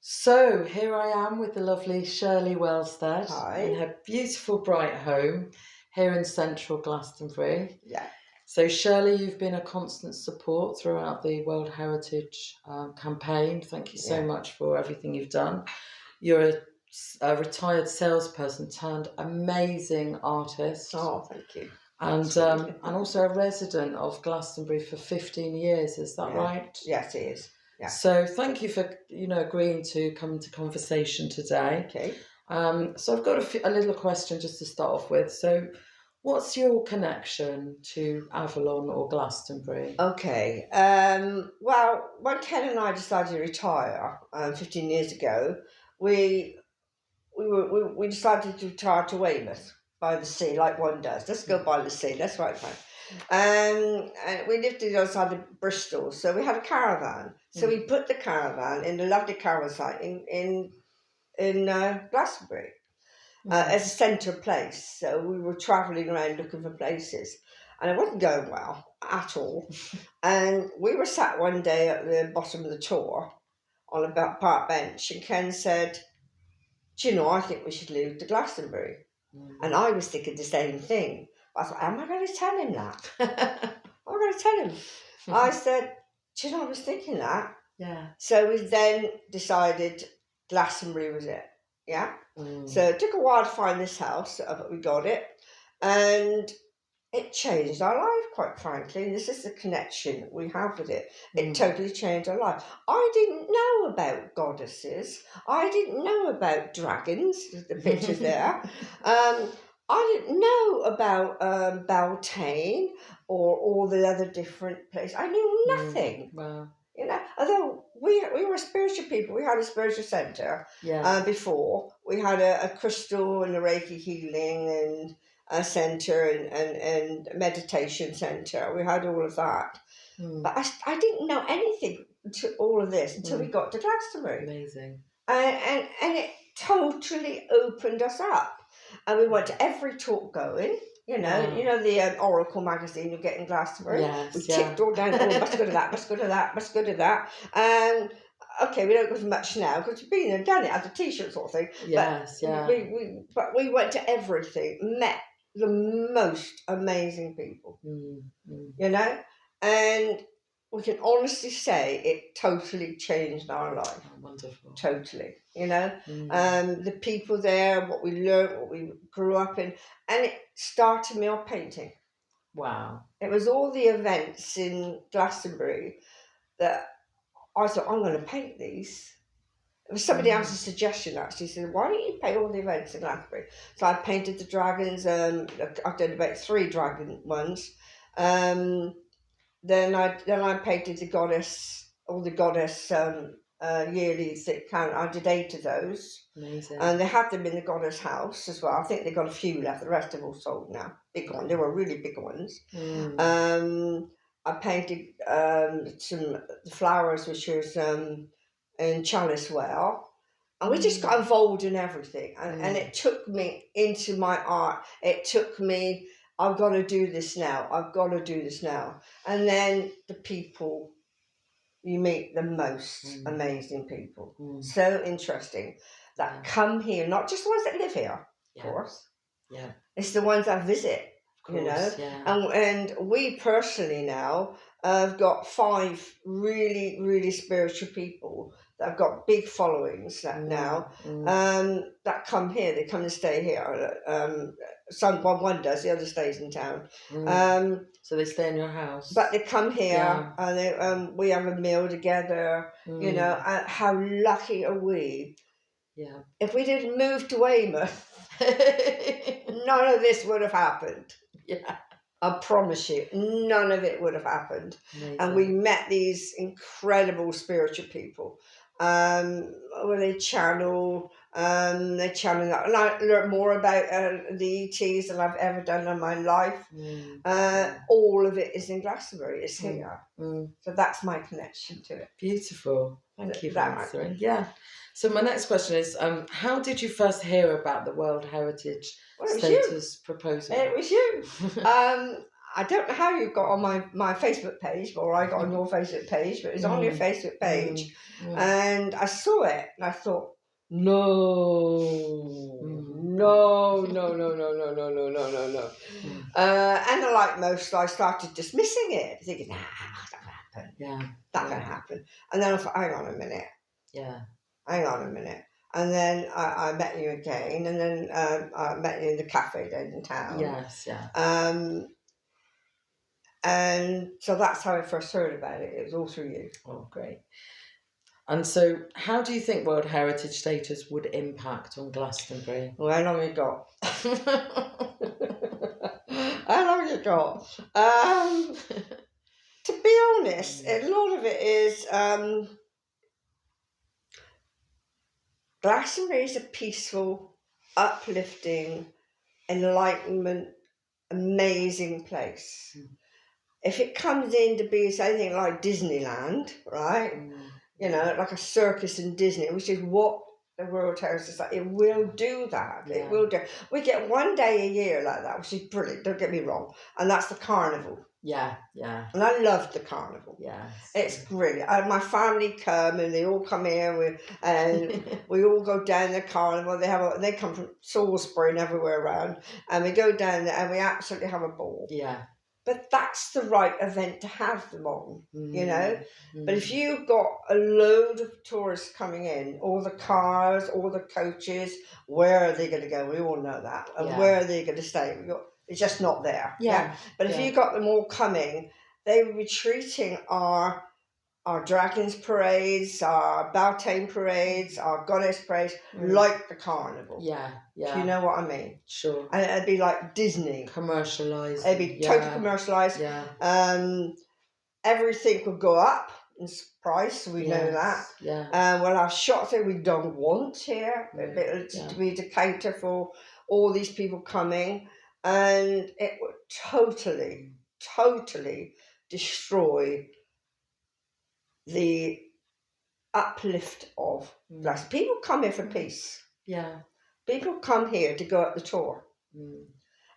So here I am with the lovely Shirley Wellstead in Hi. her beautiful bright home here in central Glastonbury. Yeah. So Shirley, you've been a constant support throughout the World Heritage campaign. Thank you so Yeah. much for everything you've done. You're a retired salesperson turned amazing artist, Oh, thank you. and Sweet. and also a resident of Glastonbury for 15 years. Is that Yeah. right? Yes, it is. Yeah. So thank you for agreeing to come into conversation today. Okay. So I've got a little question just to start off with. So, what's your connection to Avalon or Glastonbury? Okay. Well, when Ken and I decided to retire 15 years ago, we we decided to retire to Weymouth by the sea, like one does. Let's go by the sea. That's right, fine. And we lived on the other side of Bristol, so we had a caravan. So we put the caravan in the lovely caravan site in Glastonbury. As a centre place. So we were travelling around looking for places, and it wasn't going well at all. And we were sat one day at the bottom of the tour on a park bench, and Ken said, "Do you know, I think we should move to Glastonbury." And I was thinking the same thing. I thought, am I going to tell him that? Am I going to tell him? I said, "Do you know, I was thinking that." Yeah. So we then decided Glastonbury was it. Yeah. So it took a while to find this house, but we got it. And it changed our life, quite frankly. And this is the connection we have with it. It totally changed our life. I didn't know about goddesses. I didn't know about dragons, the pictures there. I didn't know about Beltane or all the other different places. I knew nothing. Wow. You know, although we were spiritual people, we had a spiritual centre before. We had a crystal and a Reiki healing and a centre and meditation centre. We had all of that. But I didn't know anything to all of this until we got to Glastonbury. Amazing. And it totally opened us up. And we went to every talk going. You know the Oracle magazine you get in Glastonbury. Yes, We ticked all down. Oh, must go to that. Must go to that. Must go to that. And okay, we don't go to much now because we've been and done it as a T-shirt sort of thing. Yes, but we went to everything. Met the most amazing people. You know, and we can honestly say it totally changed our life. Oh, wonderful. Totally. The people there, what we learned, what we grew up in, and it started me on painting. Wow. It was all the events in Glastonbury that I thought, I'm going to paint these. It was somebody else's suggestion, actually. He said, why don't you paint all the events in Glastonbury? So I painted the dragons. I've done about 3 dragon ones. Then I painted the goddess, all the goddess yearlies that count. I did 8 of those. Amazing. And they had them in the goddess house as well. I think they got a few left. The rest have all sold now. Big ones. They were really big ones. I painted some flowers, which was in Chalice Well. And we just got involved in everything. And it took me into my art. It took me, I've got to do this now. I've got to do this now. And then the people, you meet the most amazing people. So interesting that come here, not just the ones that live here, of course. Yeah. It's the ones that visit, Yeah. And we personally now have got 5 really, really spiritual people that have got big followings now that come here. They come and stay here. One does, the other stays in town. So they stay in your house. But they come here and we have a meal together. How lucky are we? Yeah. If we didn't move to Weymouth, none of this would have happened. Yeah. I promise you, none of it would have happened. Amazing. And we met these incredible spiritual people. Where they channel that. And I learned more about the ETs than I've ever done in my life. All of it is in Glastonbury. It's here. So that's my connection to it. Beautiful. Thank you for answering. Yeah. So my next question is, how did you first hear about the World Heritage Status proposal? It was you. I don't know how you got on my Facebook page, or I got on your Facebook page, but it was on your Facebook page, and I saw it, and I thought, no, no, no, no, no, no, no, no, no, no, no. And like most, I started dismissing it, thinking, nah, that's not going to happen. Yeah. Not going to happen. And then I thought, hang on a minute. Yeah. Hang on a minute. And then I met you again, and then I met you in the cafe then in town. Yes, yeah. And so that's how I first heard about it. It was all through you. Oh, great. And so, how do you think World Heritage Status would impact on Glastonbury? Well, how long you got? How long you got? To be honest, a lot of it is Glastonbury is a peaceful, uplifting, enlightenment, amazing place. If it comes in to be anything like Disneyland, right? You know, like a circus in Disney, which is what the World Heritage Society, it will do that. Yeah. It will do. We get one day a year like that, which is brilliant, don't get me wrong. And that's the carnival. Yeah, yeah. And I love the carnival. Yes. It's brilliant. And my family come, and they all come here, and we all go down the carnival. They come from Salisbury and everywhere around, and we go down there, and we absolutely have a ball. Yeah. But that's the right event to have them on, you know. But if you've got a load of tourists coming in, all the cars, all the coaches, where are they going to go? We all know that. And where are they going to stay? It's just not there. Yeah. But if you got them all coming, they would be treating our dragons parades, our Beltane parades, our goddess parades, like the carnival. Yeah, yeah. Do you know what I mean? Sure. And it'd be like Disney. Commercialised. It'd be totally commercialised. Yeah. Everything would go up in price, we know that. Yeah. We'll have shots that we don't want here, to be the counter for all these people coming. And it would totally, totally destroy the uplift of Glastonbury. People come here for peace. Yeah. People come here to go up the tour.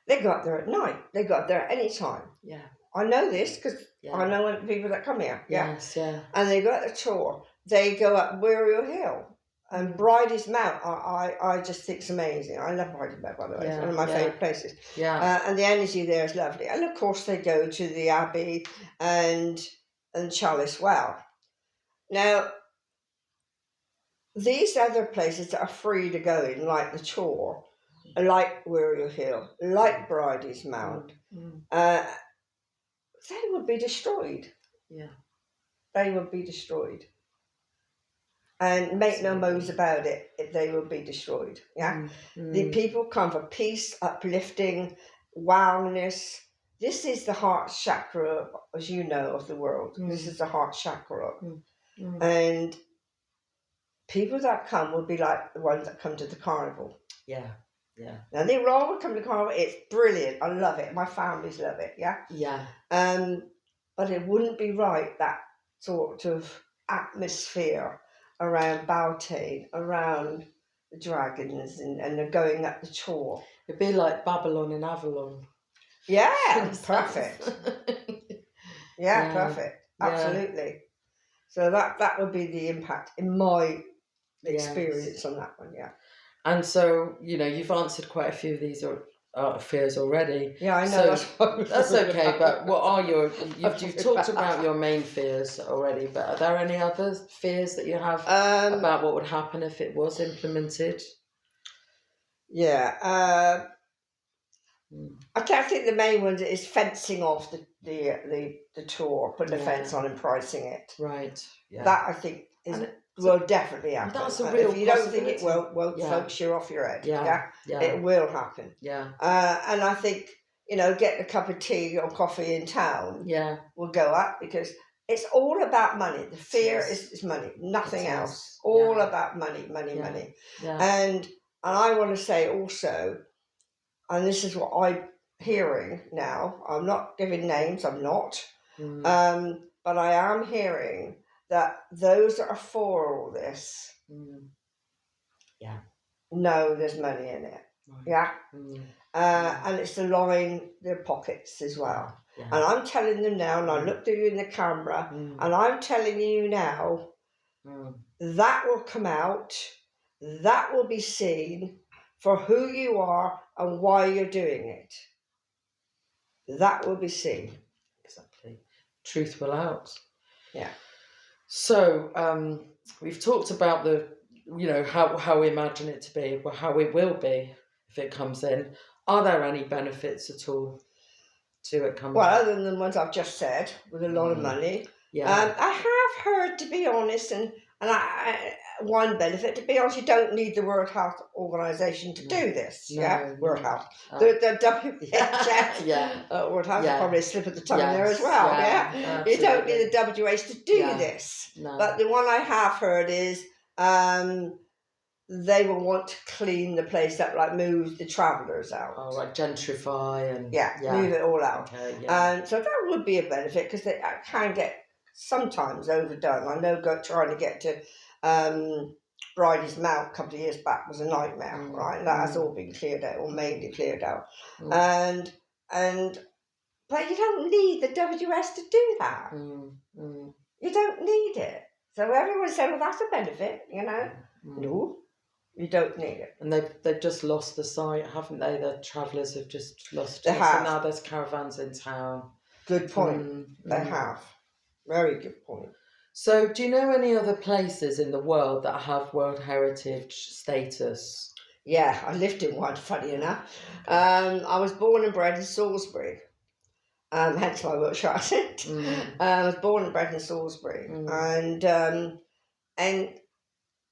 They go up there at night. They go up there at any time. Yeah. I know this because I know people that come here. Yes, yeah. And they go up the tour. They go up Burial Hill. And Bridie's Mount, I just think it's amazing. I love Bridie's Mount, by the way. It's one of my favourite places. Yeah. And the energy there is lovely. And of course they go to the Abbey and Chalice Well. Now, these other places that are free to go in, like the Tor, like Burial Hill, like Bridie's Mount, they would be destroyed. Yeah. They would be destroyed. And make no bones about it, they will be destroyed. Yeah, the people come for peace, uplifting, wellness. This is the heart chakra, as you know, of the world. This is the heart chakra, and people that come will be like the ones that come to the carnival. Yeah, yeah. Now they all would come to the carnival. It's brilliant. I love it. My families love it. Yeah, yeah. But it wouldn't be right, that sort of atmosphere around Beltane, around the dragons, and they're going up the Tor. It'd be like Babylon and Avalon. Yeah, perfect. Yeah, perfect. Absolutely. Yeah. So that would be the impact in my experience on that one. Yeah. And so, you know, you've answered quite a few of these fears already. Yeah, I know. So that's okay. But what are you've talked about your main fears already, but are there any other fears that you have about what would happen if it was implemented? Yeah. I think the main one is fencing off the tour, putting a fence on and pricing it. Right. Yeah. That I think will definitely happen. That's a real if you don't think it will, folks, you're off your head. Yeah. It will happen. Yeah. And I think, you know, getting a cup of tea or coffee in town will go up, because it's all about money. The fear is money, nothing else. All about money. Yeah. And I want to say also, and this is what I'm hearing now, I'm not giving names, I'm not, but I am hearing that those that are for all this know there's money in it. Right. Yeah. And it's to line their pockets as well. Yeah. And I'm telling them now, and I looked at you in the camera, and I'm telling you now, that will come out, that will be seen for who you are and why you're doing it. That will be seen. Exactly. Truth will out. Yeah. So we've talked about how we imagine it to be, or how it will be if it comes in. Are there any benefits at all to it coming? Well, other than the ones I've just said, with a lot of money. Yeah. I have heard, to be honest, and one benefit, to be honest, you don't need the World Health Organization to do this. World Health. The WHS. World Health is probably a slip of the tongue there as well. You don't need the WH to do this. No. But the one I have heard is they will want to clean the place up, like move the travellers out. Oh, like gentrify and move it all out. Okay, And so that would be a benefit, because they can get sometimes overdone. I know trying to get to Bridie's Mount a couple of years back was a nightmare, right? And that has all been cleared out, or mainly cleared out. But you don't need the WS to do that. You don't need it. So everyone said, well, that's a benefit, No. You don't need it. And they've just lost the site, haven't they? The travellers have just lost it. So now there's caravans in town. Good point. They have. Very good point. So do you know any other places in the world that have World Heritage status? Yeah, I lived in one, funny enough. I was born and bred in Salisbury. Hence my Wiltshire accent. I was born and bred in Salisbury. And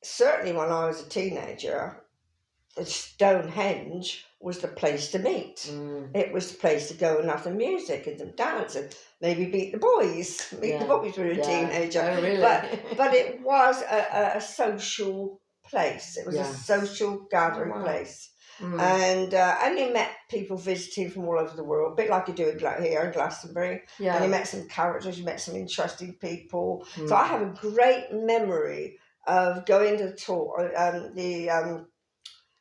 certainly when I was a teenager, Stonehenge was the place to meet. It was the place to go and have some music and some dance and maybe meet the boys. Meet the boys when you were a teenager. Oh, really? But it was a social place. It was a social gathering place. And you met people visiting from all over the world, a bit like you do here in Glastonbury. And you met some characters, you met some interesting people. So I have a great memory of going to the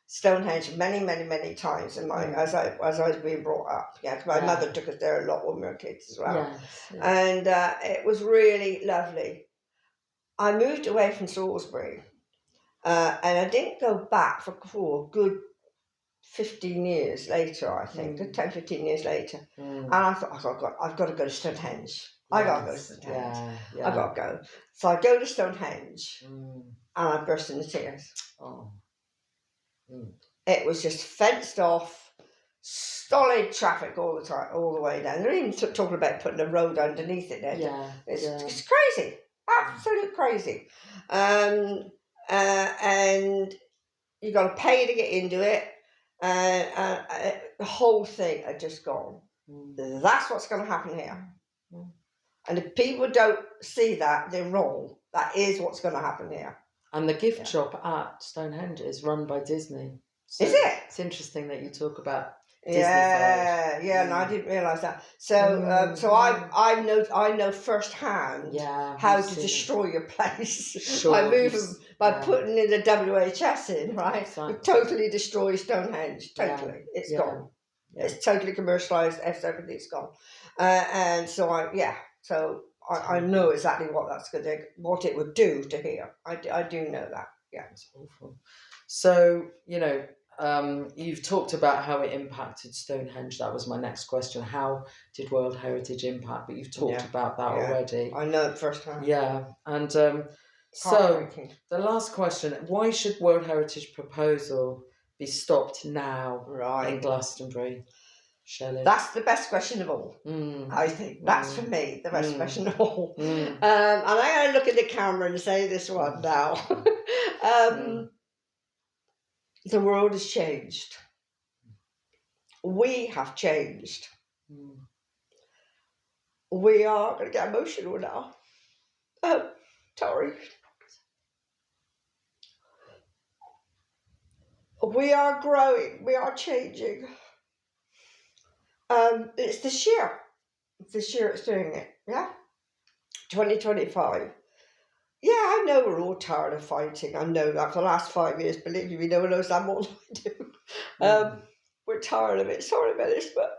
Stonehenge many times as I was being brought up. Because my mother took us there a lot when we were kids as well. And it was really lovely. I moved away from Salisbury, and I didn't go back for a good 15 years later, I think, 10, 15 years later. And I thought, I've got to go to Stonehenge. I got to go to Stonehenge. I got to go. So I go to Stonehenge, and I burst into tears. It was just fenced off, solid traffic all the time, all the way down. They're even talking about putting a road underneath it there. It's crazy, absolute crazy. And you got to pay to get into it. The whole thing had just gone. That's what's going to happen here. And if people don't see that, they're wrong. That is what's going to happen here. And the gift shop at Stonehenge is run by Disney. So is it? It's interesting that you talk about Disney. And I didn't realise that. So, so I know firsthand how to destroy your place by putting in the WHS in, right? Exactly. It totally destroys Stonehenge. Totally, it's gone. It's totally commercialised. Everything's gone. And so I know exactly what it would do to here. I do know that. Yeah, it's awful. So you've talked about how it impacted Stonehenge. That was my next question. How did World Heritage impact? But you've talked about that already. I know it firsthand. Yeah, and so the last question: why should World Heritage proposal be stopped now in Glastonbury? Shirley? That's the best question of all. I think that's for me the best question of all. And I'm going to look at the camera and say this one now. The world has changed. We have changed. We are going to get emotional now. Sorry. We are growing. We are changing. It's this year. It's this year it's doing it. 2025. I know we're all tired of fighting. I know that for the last 5 years, believe me, no one knows that more than I do. We're tired of it. Sorry about this, but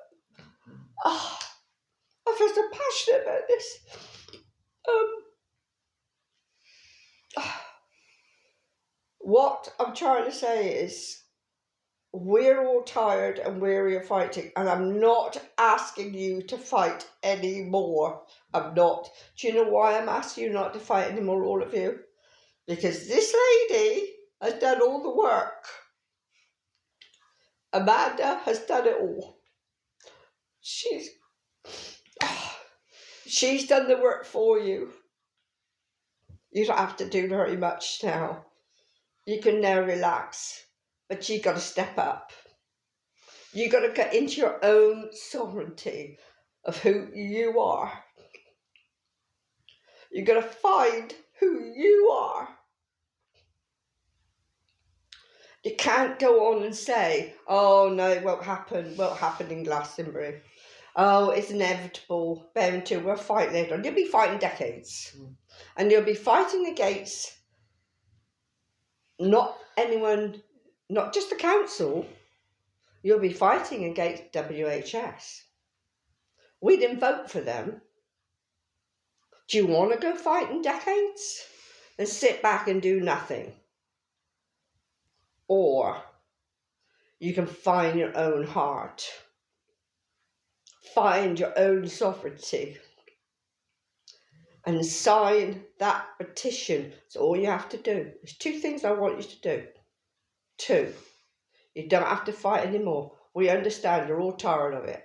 I feel so passionate about this. What I'm trying to say is, we're all tired and weary of fighting, and I'm not asking you to fight anymore. I'm not. Do you know why I'm asking you not to fight anymore, all of you? Because this lady has done all the work. Amanda has done it all. She's done the work for you. You don't have to do very much now. You can now relax, but you got to step up. You got to get into your own sovereignty of who you are. You got to find who you are. You can't go on and say, "Oh no, it won't happen. Won't happen in Glastonbury. Oh, it's inevitable. Bound to. We'll fight later on." You'll be fighting decades, and you'll be fighting against not anyone, not just the council. You'll be fighting against WHS. We didn't vote for them. Do you want to go fight in decades and sit back and do nothing? Or you can find your own heart, find your own sovereignty, and sign that petition. So all you have to do. There's 2 things I want you to do. 2. You don't have to fight anymore. We understand you're all tired of it.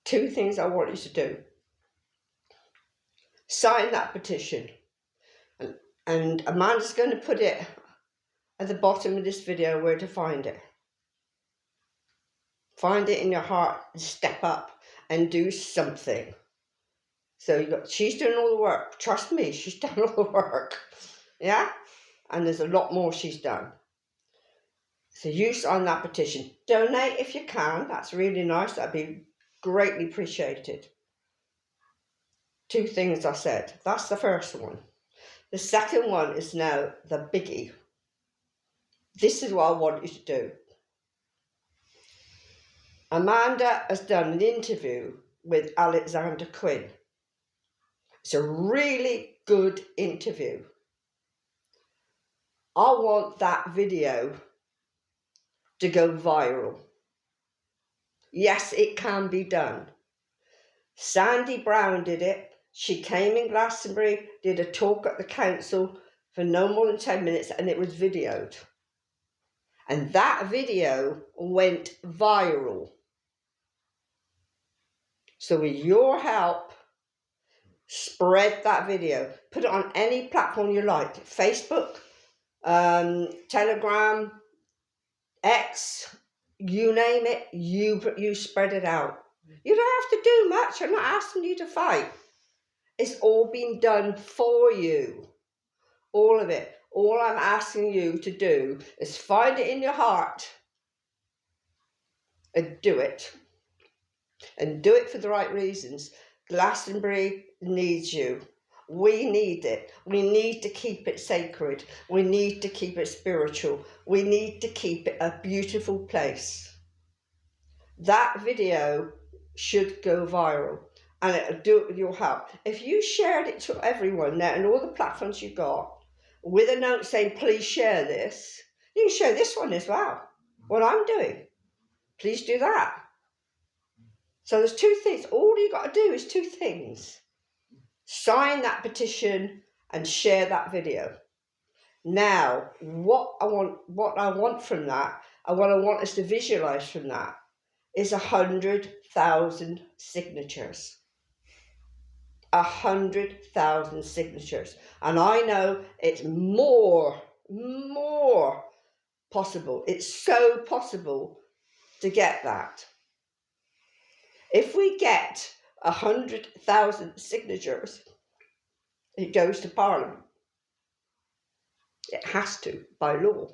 2 things I want you to do. Sign that petition. And Amanda's going to put it at the bottom of this video where to find it. Find it in your heart and step up and do something. So she's doing all the work. Trust me, she's done all the work. Yeah? And there's a lot more she's done. So you sign that petition. Donate if you can. That's really nice. That'd be greatly appreciated. 2 things I said. That's the first one. The second one is now the biggie. This is what I want you to do. Amanda has done an interview with Alexander Quinn. It's a really good interview. I want that video to go viral. Yes, it can be done. Sandy Brown did it. She came in Glastonbury, did a talk at the council for no more than 10 minutes, and it was videoed. And that video went viral. So with your help, spread that video. Put it on any platform you like. Facebook, Telegram, X, you name it, you spread it out. You don't have to do much. I'm not asking you to fight. It's all been done for you. All of it. All I'm asking you to do is find it in your heart and do it. And do it for the right reasons. Glastonbury needs you. We need it. We need to keep it sacred. We need to keep it spiritual. We need to keep it a beautiful place. That video should go viral, and it'll do it with your help. If you shared it to everyone now and all the platforms you got with a note saying, please share this, you can share this one as well. What I'm doing. Please do that. So there's 2 things. All you got to do is 2 things. Sign that petition and share that video. Now, what I want from that, and what I want us to visualize from that, is 100,000 signatures. 100,000 signatures. And I know it's more possible. It's so possible to get that. If we get 100,000 signatures, it goes to Parliament. It has to, by law.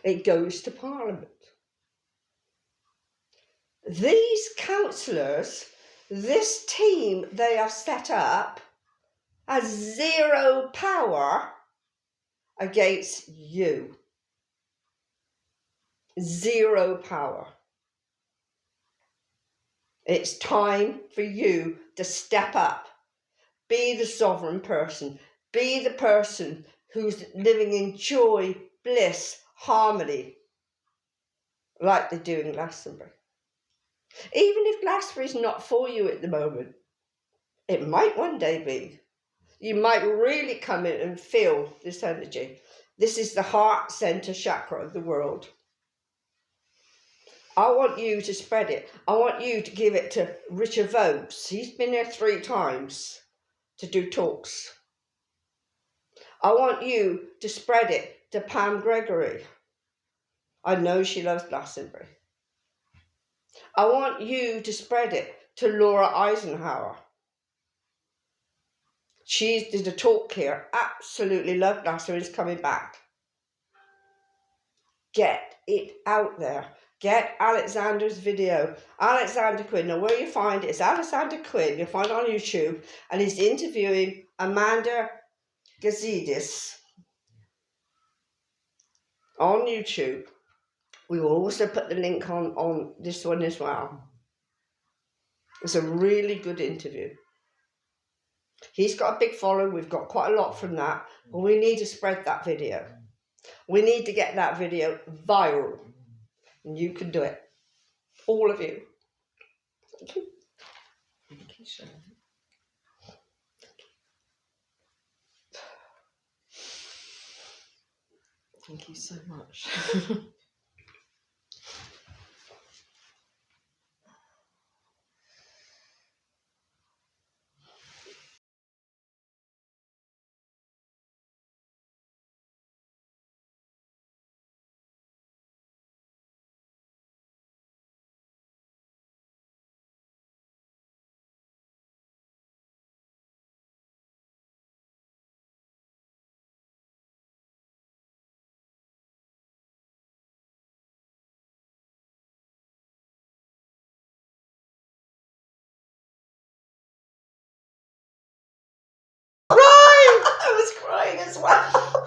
It goes to Parliament. These councillors, this team they have set up, has 0 power against you. 0 power. It's time for you to step up. Be the sovereign person. Be the person who's living in joy, bliss, harmony, like they do in Glastonbury. Even if Glastonbury's not for you at the moment, it might one day be. You might really come in and feel this energy. This is the heart center chakra of the world. I want you to spread it. I want you to give it to Richard Vokes. He's been there 3 times to do talks. I want you to spread it to Pam Gregory. I know she loves Glastonbury. I want you to spread it to Laura Eisenhower. She did a talk here. Absolutely love Glastonbury. It's coming back. Get it out there. Get Alexander's video. Alexander Quinn. Now, where you find it is Alexander Quinn. You'll find it on YouTube. And he's interviewing Amanda Gazidis on YouTube. We will also put the link on this one as well. It's a really good interview. He's got a big following. We've got quite a lot from that. But we need to spread that video. We need to get that video viral. And you can do it. All of you. Thank you. Thank you, Shirley. Thank you so much. I was crying as well.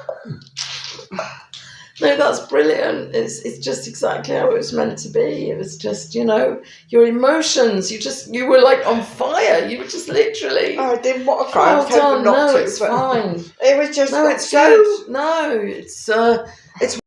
No, that's brilliant. It's just exactly how it was meant to be. It was just, your emotions. You were like on fire. You were just literally. I didn't want to cry. Well done. No, it's fine. It was just No, it's good. No, it's